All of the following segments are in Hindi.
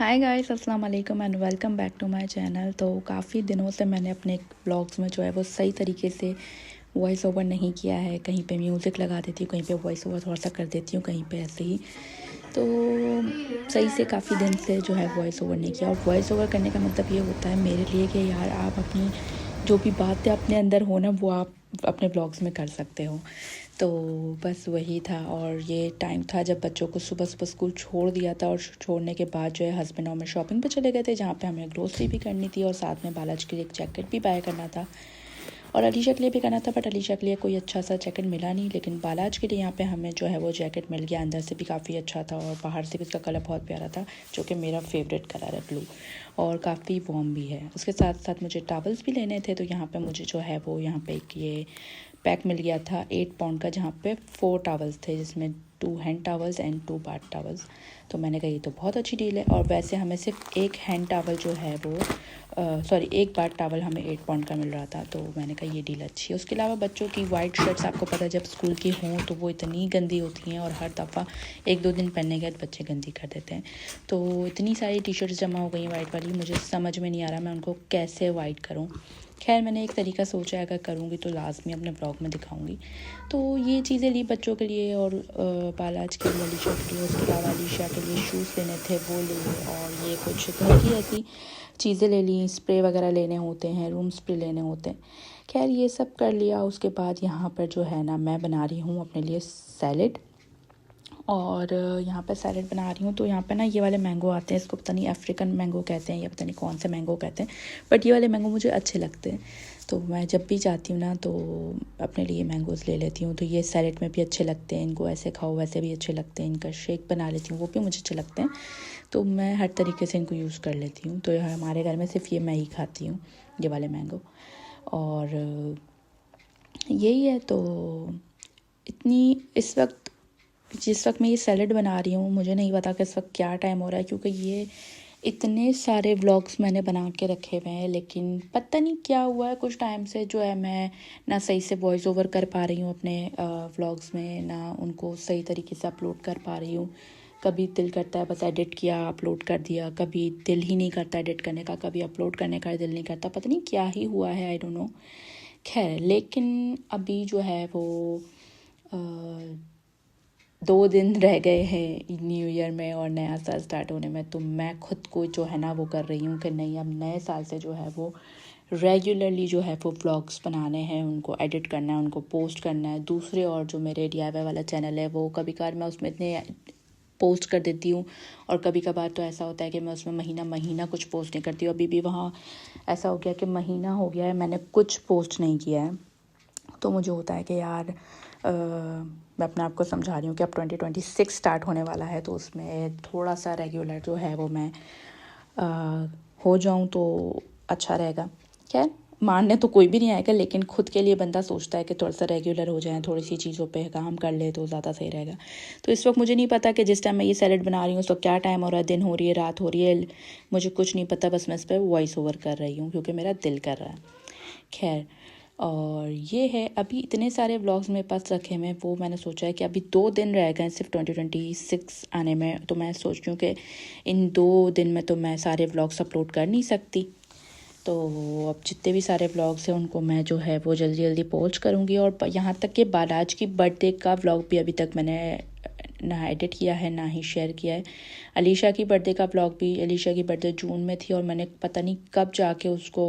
हाय गाइस, अस्सलाम वालेकुम and welcome back to my channel. तो काफ़ी दिनों से मैंने अपने ब्लॉग्स में जो है वो सही तरीके से वॉइस ओवर नहीं किया है। कहीं पे म्यूज़िक लगा देती हूँ, कहीं पे वॉइस ओवर थोड़ा सा कर देती हूँ, कहीं पे ऐसे ही। तो सही से काफ़ी दिन से जो है वॉइस ओवर नहीं किया। और वॉइस ओवर करने का मतलब ये होता है मेरे लिए कि यार आप अपनी जो भी बातें अपने अंदर हो ना, वो आप अपने ब्लॉग्स में कर सकते हो। तो बस वही था। और ये टाइम था जब बच्चों को सुबह सुबह स्कूल छोड़ दिया था, और छोड़ने के बाद जो है हस्बैंड और मैं शॉपिंग पे चले गए थे, जहाँ पे हमें ग्रोसरी भी करनी थी और साथ में बालाजी के लिए एक जैकेट भी बाय करना था और अलीशा के लिए भी करना था। बट अलीशा के लिए कोई अच्छा सा जैकेट मिला नहीं, लेकिन बालाज के लिए यहाँ पे हमें जो है वो जैकेट मिल गया। अंदर से भी काफ़ी अच्छा था और बाहर से भी इसका कलर बहुत प्यारा था, जो कि मेरा फेवरेट कलर है, ब्लू, और काफ़ी वार्म भी है। उसके साथ साथ मुझे टॉवल्स भी लेने थे, तो यहाँ पे मुझे जो है वो यहाँ पे एक ये पैक मिल गया था 8 पाउंड का, जहाँ पे 4 टॉवल्स थे, जिसमें 2 hand towels and 2 bath towels. तो मैंने कहा ये तो बहुत अच्छी डील है। और वैसे हमें सिर्फ एक हैंड टॉवल जो है वो एक बाथ टॉवल हमें 8 पाउंड का मिल रहा था, तो मैंने कहा ये डील अच्छी है। उसके अलावा बच्चों की वाइट शर्ट्स, आपको पता है जब स्कूल की हों तो वो इतनी गंदी होती हैं और हर दफ़ा 1-2 दिन पहनने के बाद बच्चे गंदी कर देते हैं। तो इतनी सारी टी शर्ट्स जमा हो गई वाइट वाली, मुझे समझ में नहीं आ रहा मैं उनको कैसे वाइट करूँ। खैर मैंने एक तरीका सोचा है, अगर करूँगी तो लाजमी अपने ब्लॉग में दिखाऊँगी। तो ये चीज़ें ली बच्चों के लिए और बालाज के लिए, अलीशा के लिए। उसके अलावा अलीशा के लिए शूज़ लेने थे, वो लिए। और ये कुछ घर की ऐसी चीज़ें ले ली, स्प्रे वगैरह लेने होते हैं, रूम स्प्रे लेने होते हैं। खैर ये सब कर लिया। उसके बाद यहाँ पर जो है ना, मैं बना रही हूँ अपने लिए सैलेड। और यहाँ पे सैलेड बना रही हूँ, तो यहाँ पे ना ये वाले मैंगो आते हैं, इसको पता नहीं अफ्रीकन मैंगो कहते हैं या पता नहीं कौन से मैंगो कहते हैं, बट ये वाले मैंगो मुझे अच्छे लगते हैं। तो मैं जब भी जाती हूँ ना तो अपने लिए मैंगोज़ ले लेती हूँ। तो ये सैलेड में भी अच्छे लगते हैं, इनको ऐसे खाओ वैसे भी अच्छे लगते हैं, इनका शेक बना लेती हूँ, वो भी मुझे अच्छे लगते हैं। तो मैं हर तरीके से इनको यूज़ कर लेती हूँ। तो हमारे घर में सिर्फ ये मैं ही खाती हूँ, ये वाले मैंगो। और यही है। तो इतनी जिस वक्त मैं ये सैलेड बना रही हूँ, मुझे नहीं पता कि इस वक्त क्या टाइम हो रहा है, क्योंकि ये इतने सारे व्लॉग्स मैंने बना के रखे हुए हैं, लेकिन पता नहीं क्या हुआ है, कुछ टाइम से जो है मैं ना सही से वॉइस ओवर कर पा रही हूँ अपने व्लॉग्स में, ना उनको सही तरीके से अपलोड कर पा रही हूँ। कभी दिल करता है बस एडिट किया अपलोड कर दिया, कभी दिल ही नहीं करता एडिट करने का, कभी अपलोड करने का दिल नहीं करता, पता नहीं क्या ही हुआ है, आई डोंट नो। खैर लेकिन अभी जो है वो 2 दिन रह गए हैं न्यू ईयर में और नया साल स्टार्ट होने में। तो मैं खुद को जो है ना वो कर रही हूँ कि नहीं, अब नए साल से जो है वो रेगुलरली जो है वो व्लॉग्स बनाने हैं, उनको एडिट करना है, उनको पोस्ट करना है। दूसरे और जो मेरे DIY वाला चैनल है, वो कभी कभार मैं उसमें इतने पोस्ट कर देती हूँ, और कभी कभार तो ऐसा होता है कि मैं उसमें महीना महीना कुछ पोस्ट नहीं करती हूँ। अभी भी वहाँ ऐसा हो गया कि महीना हो गया है मैंने कुछ पोस्ट नहीं किया है। तो मुझे होता है कि यार मैं अपने आप को समझा रही हूँ कि अब 2026 स्टार्ट होने वाला है, तो उसमें थोड़ा सा रेगुलर जो है वो मैं हो जाऊँ तो अच्छा रहेगा। खैर मानने तो कोई भी नहीं आएगा, लेकिन खुद के लिए बंदा सोचता है कि थोड़ा सा रेगुलर हो जाए, थोड़ी सी चीज़ों पे काम कर ले तो ज़्यादा सही रहेगा। तो इस वक्त मुझे नहीं पता कि जिस टाइम मैं ये सैलेड बना रही हूँ उस वक्त क्या टाइम हो रहा है, दिन हो रही है, रात हो रही है, मुझे कुछ नहीं पता। बस मैं इस पर वॉइस ओवर कर रही हूँ क्योंकि मेरा दिल कर रहा है। खैर, और ये है, अभी इतने सारे व्लॉग्स मेरे पास रखे हुए हैं, वो मैंने सोचा है कि अभी 2 दिन रह गए सिर्फ 2026 आने में। तो मैं सोच रही हूँ कि इन 2 दिन में तो मैं सारे व्लॉग्स अपलोड कर नहीं सकती। तो अब जितने भी सारे व्लॉग्स हैं उनको मैं जो है वो जल्दी जल्दी पोस्ट करूँगी। और यहाँ तक कि बालाज की बर्थडे का व्लॉग भी अभी तक मैंने ना एडिट किया है ना ही शेयर किया है। अलीशा की बर्थडे का व्लॉग भी, अलीशा की बर्थडे जून में थी और मैंने पता नहीं कब जाके उसको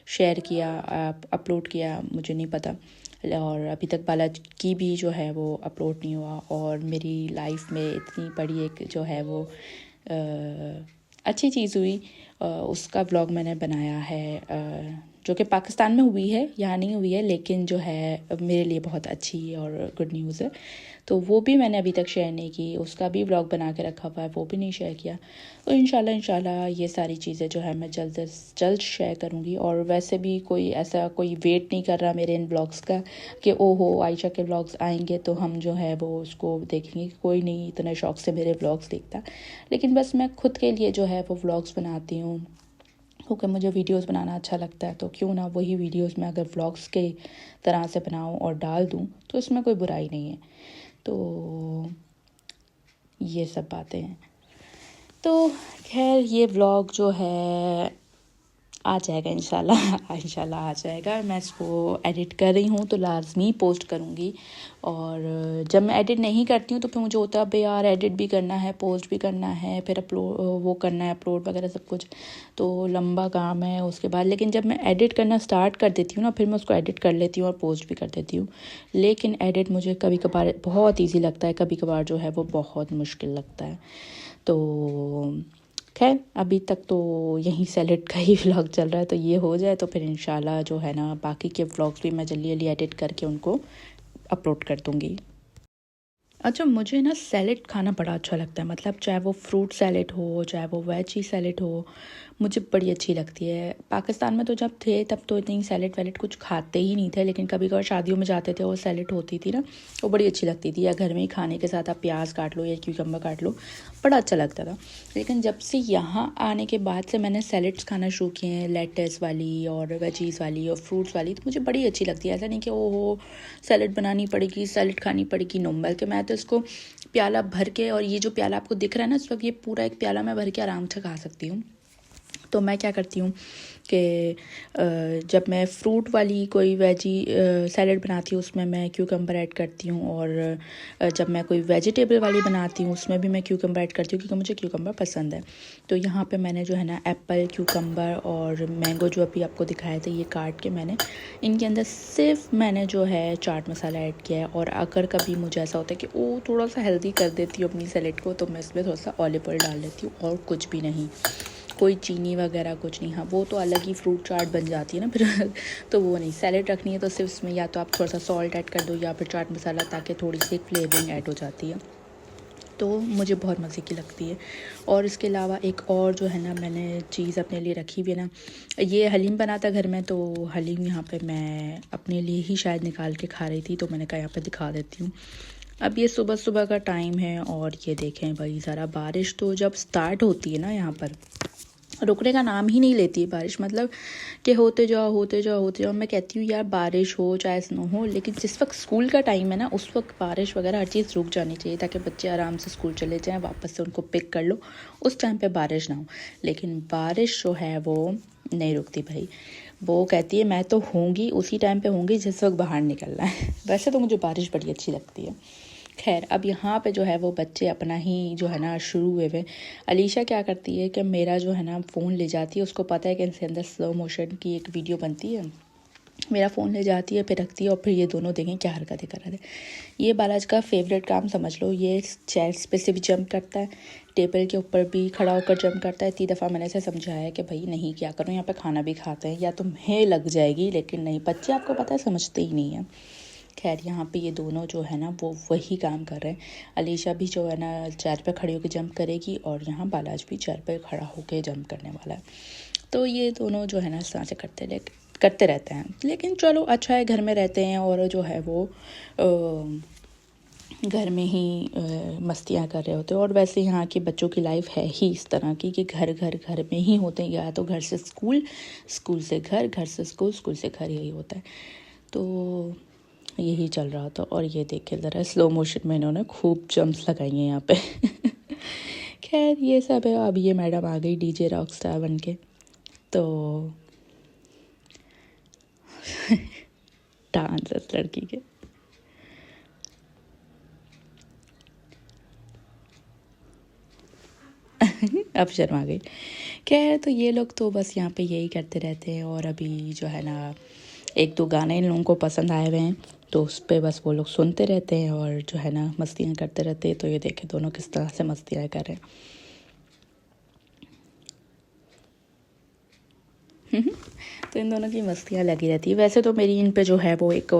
शेयर किया, अपलोड किया, मुझे नहीं पता। और अभी तक बालाज की भी जो है वो अपलोड नहीं हुआ। और मेरी लाइफ में इतनी बड़ी एक जो है वो अच्छी चीज़ हुई, उसका व्लॉग मैंने बनाया है, जो कि पाकिस्तान में हुई है, यहाँ नहीं हुई है, लेकिन जो है मेरे लिए बहुत अच्छी और गुड न्यूज़ है। तो वो भी मैंने अभी तक शेयर नहीं की, उसका भी व्लॉग बना के रखा हुआ है, वो भी नहीं शेयर किया। तो इंशाल्लाह ये सारी चीज़ें जो है मैं जल्द से जल्द शेयर करूँगी। और वैसे भी कोई वेट नहीं कर रहा मेरे इन व्लॉग्स का कि ओहो आयशा के व्लॉग्स आएंगे तो हम जो है वो उसको देखेंगे। कोई नहीं इतने शौक से मेरे व्लॉग्स देखता, लेकिन बस मैं खुद के लिए जो है वो व्लॉग्स बनाती हूँ क्योंकि मुझे वीडियोस बनाना अच्छा लगता है। तो क्यों ना वही वीडियोस मैं अगर व्लॉग्स के तरह से बनाऊँ और डाल दूँ तो इसमें कोई बुराई नहीं है। तो ये सब बातें हैं। तो खैर ये व्लॉग जो है आ जाएगा इंशाल्लाह इंशाल्लाह आ जाएगा। मैं इसको एडिट कर रही हूँ तो लाजमी पोस्ट करूँगी। और जब मैं एडिट नहीं करती हूँ तो फिर मुझे होता है अबे यार एडिट भी करना है, पोस्ट भी करना है, फिर अपलोड वो करना है, अपलोड वगैरह सब कुछ, तो लंबा काम है उसके बाद। लेकिन जब मैं एडिट करना स्टार्ट कर देती हूँ ना, फिर मैं उसको एडिट कर लेती हूँ और पोस्ट भी कर देती हूँ। लेकिन एडिट मुझे कभी कभार बहुत ईजी लगता है, कभी कभार जो है वो बहुत मुश्किल लगता है। तो खैर अभी तक तो यहीं सैलेड का ही व्लॉग चल रहा है, तो ये हो जाए तो फिर इंशाल्लाह जो है ना बाकी के व्लॉग्स भी मैं जल्दी जल्दी एडिट करके उनको अपलोड कर दूँगी। अच्छा, मुझे ना सैलेड खाना बड़ा अच्छा लगता है, मतलब चाहे वो फ्रूट सैलेड हो, चाहे वो वेजी सैलेड हो, मुझे बड़ी अच्छी लगती है। पाकिस्तान में तो जब थे तब तो इतनी सैलेड वैलेड कुछ खाते ही नहीं थे, लेकिन कभी कभार शादियों में जाते थे और सैलेड होती थी ना, वो बड़ी अच्छी लगती थी। या घर में ही खाने के साथ आप प्याज काट लो या क्यूकम्बर काट लो, बड़ा अच्छा लगता था। लेकिन जब से यहाँ आने के बाद से मैंने सैलेड्स खाना शुरू किए हैं, लेटस वाली और वेजीज़ वाली और फ्रूट्स वाली, तो मुझे बड़ी अच्छी लगती है। ऐसा नहीं कि ओहो सैलेड बनानी पड़ेगी, सैलेड खानी पड़ेगी, नो, बल्कि मैं तो इसको प्याला भर के, और ये जो प्याला आपको दिख रहा है ना इस वक्त, ये पूरा एक प्याला मैं भर के आराम से खा सकती हूँ। तो मैं क्या करती हूँ कि जब मैं फ्रूट वाली कोई वेजी सैलेड बनाती हूँ उसमें मैं क्यूकम्बर ऐड करती हूँ, और जब मैं कोई वेजिटेबल वाली बनाती हूँ उसमें भी मैं क्यूकम्बर ऐड करती हूँ, क्योंकि मुझे क्यूकम्बर पसंद है। तो यहाँ पे मैंने जो है ना एप्पल, क्यूकम्बर और मैंगो जो अभी आपको दिखाए थे, ये काट के मैंने इनके अंदर सिर्फ मैंने जो है चाट मसाला ऐड किया है। और अगर कभी मुझे ऐसा होता है कि ओ थोड़ा सा हेल्दी कर देती हूँ अपनी सैलेड को, तो मैं इसमें थोड़ा सा ऑलिव ऑयल डाल लेती हूँ, और कुछ भी नहीं, कोई चीनी वगैरह कुछ नहीं। हाँ, वो तो अलग ही फ्रूट चाट बन जाती है ना फिर तो वो नहीं, सैलेड रखनी है तो सिर्फ इसमें या तो आप थोड़ा सा सॉल्ट ऐड कर दो या फिर चाट मसाला, ताकि थोड़ी सी फ्लेवरिंग ऐड हो जाती है, तो मुझे बहुत मज़े की लगती है। और इसके अलावा एक और जो है ना मैंने चीज़ अपने लिए रखी हुई है ना, ये हलीम बना था घर में, तो हलीम यहाँ पे मैं अपने लिए ही शायद निकाल के खा रही थी, तो मैंने कहा यहाँ पे दिखा देती हूँ। अब ये सुबह सुबह का टाइम है और ये देखें भाई ज़रा, बारिश तो जब स्टार्ट होती है ना यहाँ पर रुकने का नाम ही नहीं लेती है बारिश, मतलब कि होते जाओ होते जाओ होते जाओ। मैं कहती हूँ यार बारिश हो चाहे स्नो हो, लेकिन जिस वक्त स्कूल का टाइम है ना उस वक्त बारिश वगैरह हर चीज़ रुक जानी चाहिए, ताकि बच्चे आराम से स्कूल चले जाएं, वापस से उनको पिक कर लो, उस टाइम पे बारिश ना हो। लेकिन बारिश जो है वो नहीं रुकती भाई, वो कहती है मैं तो होंगी उसी टाइम पे होंगी जिस वक्त बाहर निकलना है। वैसे तो मुझे बारिश बड़ी अच्छी लगती है। खैर अब यहाँ पे जो है वो बच्चे अपना ही जो है ना शुरू हुए हुए। अलीशा क्या करती है कि मेरा जो है ना फ़ोन ले जाती है, उसको पता है कि इसके अंदर स्लो मोशन की एक वीडियो बनती है, मेरा फ़ोन ले जाती है, फिर रखती है, और फिर ये दोनों देखें क्या हरकतें कर रहे थे। ये बालाज का फेवरेट काम समझ लो, ये चेयर्स पे से भी जंप करता है, टेबल के ऊपर भी खड़ा होकर जंप करता है। इतनी दफ़ा मैंने इसे समझाया है कि भाई नहीं क्या करो, यहाँ पे खाना भी खाते हैं, या तुम्हें लग जाएगी, लेकिन नहीं, बच्चे आपको पता है समझते ही नहीं है। खैर यहाँ पे ये दोनों जो है ना वो वही काम कर रहे हैं। अलीशा भी जो है ना चेयर पे खड़ी होकर जंप करेगी, और यहाँ बालाज भी चेयर पे खड़ा होकर जंप करने वाला है। तो ये दोनों जो है ना इस तरह से करते रहते हैं। लेकिन चलो अच्छा है, घर में रहते हैं और जो है वो घर में ही मस्तियाँ कर रहे होते हैं। और वैसे यहाँ के बच्चों की लाइफ है ही इस तरह की कि घर घर घर में ही होते हैं, या तो घर से स्कूल, स्कूल से घर, घर से स्कूल, स्कूल से घर, यही होता है। तो यही चल रहा था। और ये देखे ज़रा स्लो मोशन में इन्होंने खूब जंप्स लगाई हैं यहाँ पे खैर ये सब है। अब ये मैडम आ गई डीजे रॉक स्टार बन के, तो डांस लड़की के अब शर्मा गई। खैर तो ये लोग तो बस यहाँ पे यही करते रहते हैं। और अभी जो है ना एक दो गाने इन लोगों को पसंद आए हुए हैं, तो उस पर बस वो लोग सुनते रहते हैं और जो है ना मस्तियाँ करते रहते हैं। तो ये देखे दोनों किस तरह से मस्तियाँ कर रहे हैं तो इन दोनों की मस्तियाँ लगी रहती है। वैसे तो मेरी इन पे जो है वो एक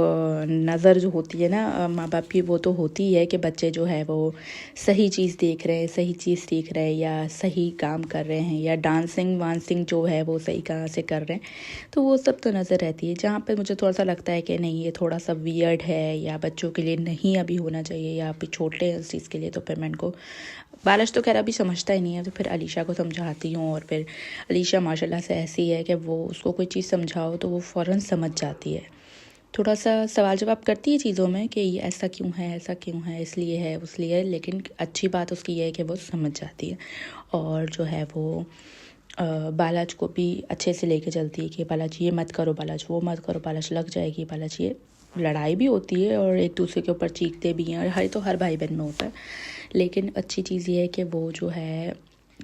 नज़र जो होती है ना माँ बाप की, वो तो होती ही है कि बच्चे जो है वो सही चीज़ देख रहे हैं, सही चीज़ सीख रहे हैं, या सही काम कर रहे हैं, या डांसिंग वांसिंग जो है वो सही कहाँ से कर रहे हैं, तो वो सब तो नज़र रहती है। जहाँ पे मुझे थोड़ा सा लगता है कि नहीं ये थोड़ा सा वियर्ड है, या बच्चों के लिए नहीं अभी होना चाहिए, या अभी छोटे हैं इस चीज़ के लिए, तो फिर मैं इनको, बारिश तो खैर अभी समझता ही नहीं है, तो फिर अलीशा को समझाती हूँ। और फिर अलीशा माशाल्लाह से ऐसी है कि वो उसको कोई चीज़ समझाओ तो वो फ़ौरन समझ जाती है। थोड़ा सा सवाल जवाब करती है चीज़ों में कि ये ऐसा क्यों है, ऐसा क्यों है, इसलिए है, उसलिए है, लेकिन अच्छी बात उसकी ये है कि वो समझ जाती है और जो है वो बालाज को भी अच्छे से लेके चलती है कि बालाज ये मत करो, बालाज वो मत करो, बालाज लग जाएगी, बालाज ये। लड़ाई भी होती है और एक दूसरे के ऊपर चीखते भी हैं, और हर भाई बहन में होता है, लेकिन अच्छी चीज़ ये है कि वो जो है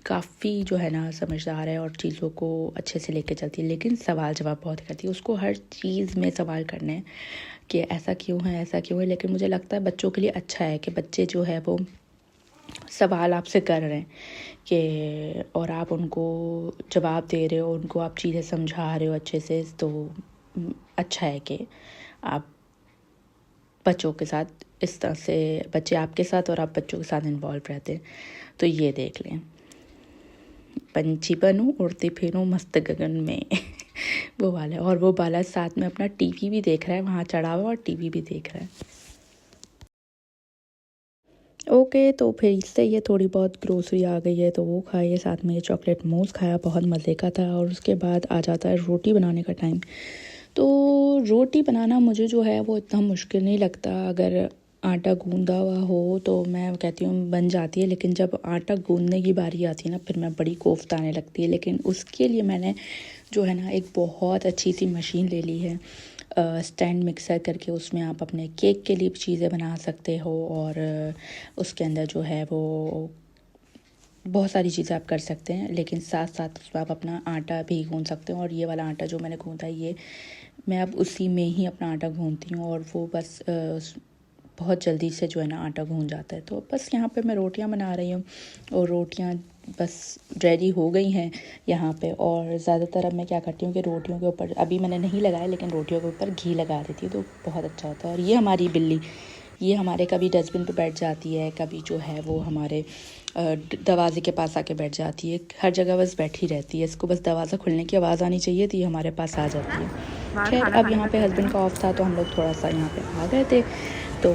काफ़ी जो है ना समझदार है और चीज़ों को अच्छे से लेके चलती है, लेकिन सवाल जवाब बहुत करती है। उसको हर चीज़ में सवाल करने हैं कि ऐसा क्यों है, ऐसा क्यों है, लेकिन मुझे लगता है बच्चों के लिए अच्छा है कि बच्चे जो है वो सवाल आपसे कर रहे हैं कि और आप उनको जवाब दे रहे हो, उनको आप चीज़ें समझा रहे हो अच्छे से, तो अच्छा है कि आप बच्चों के साथ इस तरह से, बच्चे आपके साथ और आप बच्चों के साथ इन्वॉल्व रहते हैं। तो ये देख लें, पंछी बनूं उड़ती फिरूं मस्त गगन में वो वाला है। और वो बाला साथ में अपना टीवी भी देख रहा है, वहाँ चढ़ा हुआ और टीवी भी देख रहा है। ओके, तो फिर इससे ये थोड़ी बहुत ग्रोसरी आ गई है तो वो खाइए, साथ में ये चॉकलेट मूस खाया, बहुत मज़े का था। और उसके बाद आ जाता है रोटी बनाने का टाइम। तो रोटी बनाना मुझे जो है वो इतना मुश्किल नहीं लगता, अगर आटा गूंदा हुआ हो तो मैं कहती हूँ बन जाती है, लेकिन जब आटा गूंदने की बारी आती है ना, फिर मैं बड़ी कोफ्त आने लगती है। लेकिन उसके लिए मैंने जो है ना एक बहुत अच्छी सी मशीन ले ली है, स्टैंड मिक्सर करके। उसमें आप अपने केक के लिए भी चीज़ें बना सकते हो और उसके अंदर जो है वो बहुत सारी चीज़ें आप कर सकते हैं, लेकिन साथ साथ उसमें आप अपना आटा भी गूंद सकते हो। और ये वाला आटा जो मैंने गूंदा है, ये मैं अब उसी में ही अपना आटा गूंदती हूँ और वो बस बहुत जल्दी से जो है ना आटा गूंद जाता है। तो बस यहाँ पे मैं रोटियाँ बना रही हूँ और रोटियाँ बस रेडी हो गई हैं यहाँ पे। और ज़्यादातर अब मैं क्या करती हूँ कि रोटियों के ऊपर, अभी मैंने नहीं लगाया, लेकिन रोटियों के ऊपर घी लगा देती हूँ तो बहुत अच्छा होता है। और ये हमारी बिल्ली, ये हमारे कभी डस्टबिन पे बैठ जाती है, कभी जो है वो हमारे दरवाजे के पास आके बैठ जाती है, हर जगह बस बैठी रहती है। इसको बस दरवाज़ा खुलने की आवाज़ आनी चाहिए तो ये हमारे पास आ जाती है। खैर, अब यहाँ पे हस्बैंड का ऑफ था तो हम लोग थोड़ा सा यहाँ पे आ गए थे, तो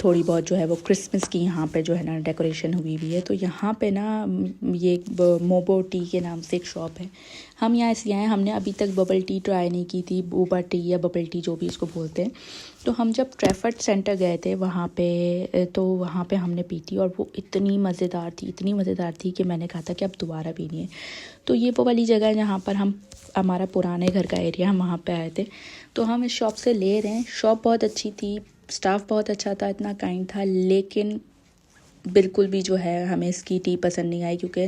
थोड़ी बहुत जो है वो क्रिसमस की यहाँ पे जो है ना डेकोरेशन हुई हुई है। तो यहाँ पे ना ये मोबो टी के नाम से एक शॉप है, हम यहाँ इसलिए आए, हमने अभी तक बबल टी ट्राई नहीं की थी, बोबा टी या बबल टी जो भी इसको बोलते हैं। तो हम जब ट्रैफर्ड सेंटर गए थे वहाँ पे, तो वहाँ पे हमने पी थी और वो इतनी मज़ेदार थी, इतनी मज़ेदार थी कि मैंने कहा था कि अब दोबारा पीनी है। तो ये वो वाली जगह है जहाँ पर हम, हमारा पुराने घर का एरिया, हम वहाँ पे आए थे, तो हम इस शॉप से ले रहे हैं। शॉप बहुत अच्छी थी, स्टाफ बहुत अच्छा था, इतना काइंड था, लेकिन बिल्कुल भी जो है हमें इसकी टी पसंद नहीं आई, क्योंकि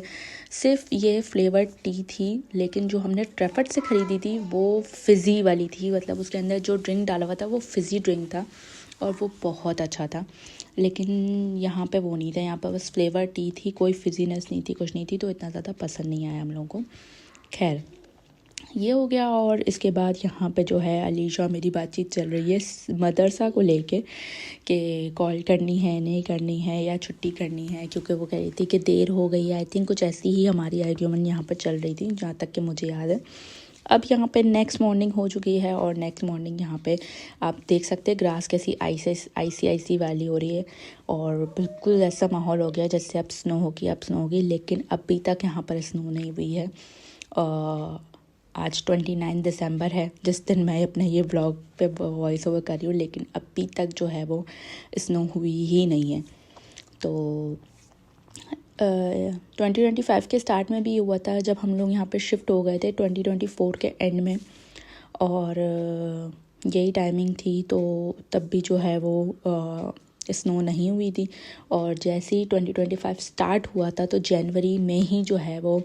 सिर्फ ये फ्लेवर्ड टी थी। लेकिन जो हमने ट्रैफर्ड से ख़रीदी थी वो फ़िज़ी वाली थी, मतलब उसके अंदर जो ड्रिंक डाला हुआ था वो फ़िज़ी ड्रिंक था और वो बहुत अच्छा था। लेकिन यहाँ पे वो नहीं था, यहाँ पर बस फ्लेवर टी थी, कोई फ़िज़ीनेस नहीं थी, कुछ नहीं थी, तो इतना ज़्यादा पसंद नहीं आया हम लोगों को। खैर, ये हो गया। और इसके बाद यहाँ पे जो है अलीशा मेरी बातचीत चल रही है मदरसा को लेके कि कॉल करनी है, नहीं करनी है, या छुट्टी करनी है, क्योंकि वो कह रही थी कि देर हो गई है। आई थिंक कुछ ऐसी ही हमारी आर्ग्यूमेंट यहाँ पर चल रही थी, जहाँ तक कि मुझे याद है। अब यहाँ पे नेक्स्ट मॉर्निंग हो चुकी है और नेक्स्ट मॉर्निंग यहाँ पे आप देख सकते हैं ग्रास कैसी आइसी वाली हो रही है और बिल्कुल ऐसा माहौल हो गया जैसे अब स्नो होगी, अब स्नो होगी, लेकिन अभी तक यहाँ पर स्नो नहीं हुई है। आज 29 दिसंबर है, जिस दिन मैं अपने ये व्लॉग पे वॉइस ओवर कर रही हूँ, लेकिन अभी तक जो है वो स्नो हुई ही नहीं है। तो 2025 के स्टार्ट में भी हुआ था, जब हम लोग यहाँ पे शिफ्ट हो गए थे 2024 के एंड में, और यही टाइमिंग थी, तो तब भी जो है वो स्नो नहीं हुई थी। और जैसे ही 2025 स्टार्ट हुआ था तो जनवरी में ही जो है वो,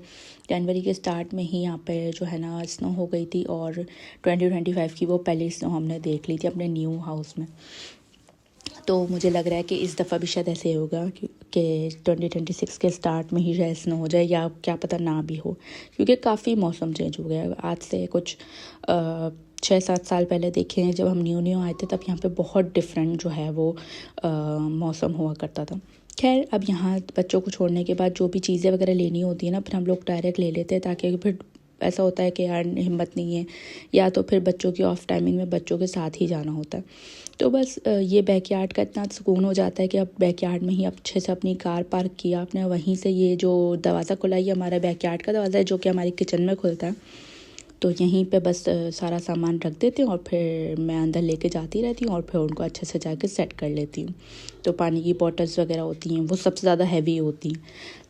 जनवरी के स्टार्ट में ही यहाँ पे जो है ना स्नो हो गई थी और 2025 की वो पहली स्नो हमने देख ली थी अपने न्यू हाउस में। तो मुझे लग रहा है कि इस दफ़ा भी शायद ऐसे होगा कि 2026 के स्टार्ट में ही शायद स्नो हो जाए, या क्या पता ना भी हो, क्योंकि काफ़ी मौसम चेंज हो गया है। आज से कुछ 6-7 साल पहले देखे हैं, जब हम न्यू आए थे, तब यहाँ पे बहुत डिफरेंट जो है वो मौसम हुआ करता था। खैर, अब यहाँ बच्चों को छोड़ने के बाद जो भी चीज़ें वगैरह लेनी होती है ना, फिर हम लोग डायरेक्ट ले लेते हैं, ताकि फिर ऐसा होता है कि यार हिम्मत नहीं है, या तो फिर बच्चों की ऑफ टाइमिंग में बच्चों के साथ ही जाना होता है। तो बस ये बैकयार्ड का इतना सुकून हो जाता है कि अब बैकयार्ड में ही अच्छे से अपनी कार पार्क किया आपने, वहीं से ये जो दरवाज़ा खुला, ये हमारा बैकयार्ड का दरवाज़ा है जो कि हमारी किचन में खुलता है। तो यहीं पे बस सारा सामान रख देती हूँ और फिर मैं अंदर लेके जाती रहती हूँ और फिर उनको अच्छे से जाके सेट कर लेती हूँ। तो पानी की बॉटल्स वगैरह होती हैं वो सबसे ज़्यादा हैवी होती हैं,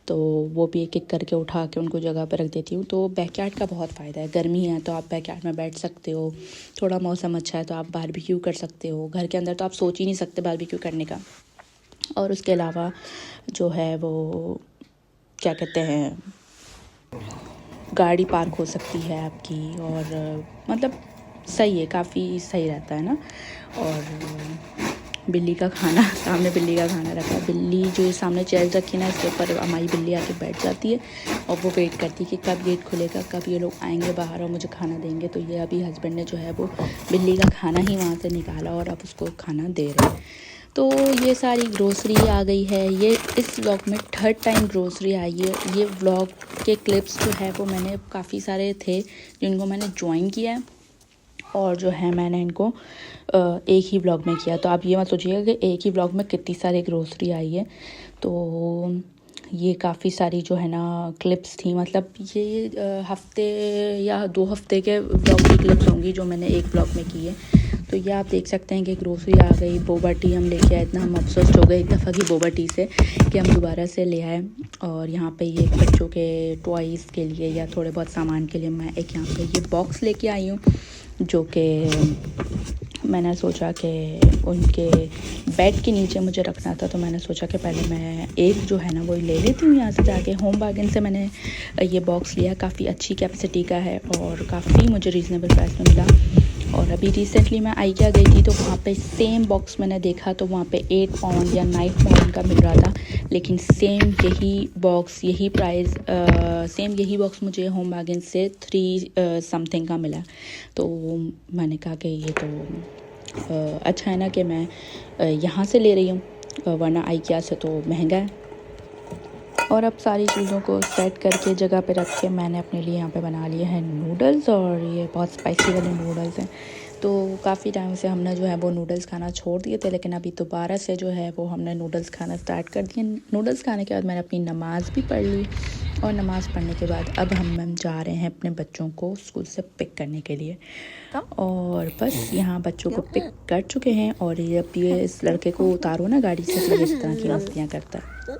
तो वो भी एक एक करके उठा के उनको जगह पर रख देती हूँ। तो बैकयार्ड का बहुत फ़ायदा है, गर्मी है तो आप बैकयार्ड में बैठ सकते हो, थोड़ा मौसम अच्छा है तो आप बारबेक्यू कर सकते हो। घर के अंदर तो आप सोच ही नहीं सकते बारबेक्यू करने का। और उसके अलावा जो है वो क्या कहते हैं, गाड़ी पार्क हो सकती है आपकी, और मतलब सही है, काफ़ी सही रहता है ना। और बिल्ली का खाना सामने बिल्ली का खाना रखा है, बिल्ली जो सामने चेयर रखी ना इसके ऊपर हमारी बिल्ली आके बैठ जाती है और वो वेट करती है कि कब गेट खुलेगा, कब ये लोग आएंगे बाहर और मुझे खाना देंगे। तो ये अभी हस्बैंड ने जो है वो बिल्ली का खाना ही वहाँ से निकाला और अब उसको खाना दे रहे हैं। तो ये सारी ग्रोसरी आ गई है। ये इस व्लॉग में थर्ड टाइम ग्रोसरी आई है। ये व्लॉग के क्लिप्स जो है वो मैंने काफ़ी सारे थे जिनको मैंने ज्वाइन किया है और जो है मैंने इनको एक ही व्लॉग में किया। तो आप ये मत सोचिएगा कि एक ही व्लॉग में कितनी सारी ग्रोसरी आई है। तो ये काफ़ी सारी जो है ना क्लिप्स थी, मतलब ये हफ्ते या 2 हफ्ते के व्लॉग की क्लिप्स होंगी जो मैंने एक व्लॉग में की है। तो ये आप देख सकते हैं कि ग्रोसरी आ गई, बोबा टी हम लेके आए, इतना हम अफसोस हो गए एक दफ़ा की बोबा टी से कि हम दोबारा से ले आए। और यहाँ पे ये बच्चों के टॉयज़ के लिए या थोड़े बहुत सामान के लिए मैं एक यहाँ पे ये बॉक्स लेके आई हूँ, जो कि मैंने सोचा कि उनके बेड के नीचे मुझे रखना था। तो मैंने सोचा कि पहले मैं एक जो है ना वो ले लेती हूँ यहाँ से जाके। होम बार्गेन से मैंने ये बॉक्स लिया, काफ़ी अच्छी कैपेसिटी का है और काफ़ी मुझे रीज़नेबल प्राइस में मिला। और अभी रिसेंटली मैं आइकिया गई थी तो वहाँ पे सेम बॉक्स मैंने देखा तो वहाँ पे 8 पाउंड या 9 पाउंड का मिल रहा था, लेकिन सेम यही बॉक्स यही प्राइस सेम यही बॉक्स मुझे होम बार्गेन से 3 समथिंग का मिला। तो मैंने कहा कि ये तो अच्छा है ना कि मैं यहाँ से ले रही हूँ, वरना आइकिया से तो महंगा है। और अब सारी चीज़ों को सेट करके जगह पे रख के मैंने अपने लिए यहाँ पे बना लिए हैं नूडल्स, और ये बहुत स्पाइसी वाले नूडल्स हैं। तो काफ़ी टाइम से हमने जो है वो नूडल्स खाना छोड़ दिए थे, लेकिन अभी दोबारा से जो है वो हमने नूडल्स खाना स्टार्ट कर दिए। नूडल्स खाने के बाद मैंने अपनी नमाज़ भी पढ़ ली और नमाज़ पढ़ने के बाद अब हम जा रहे हैं अपने बच्चों को स्कूल से पिक करने के लिए। और बस यहाँ बच्चों को पिक कर चुके हैं और ये अब ये इस लड़के को उतारो ना गाड़ी से तो ये इस तरह की मस्तियाँ करता है।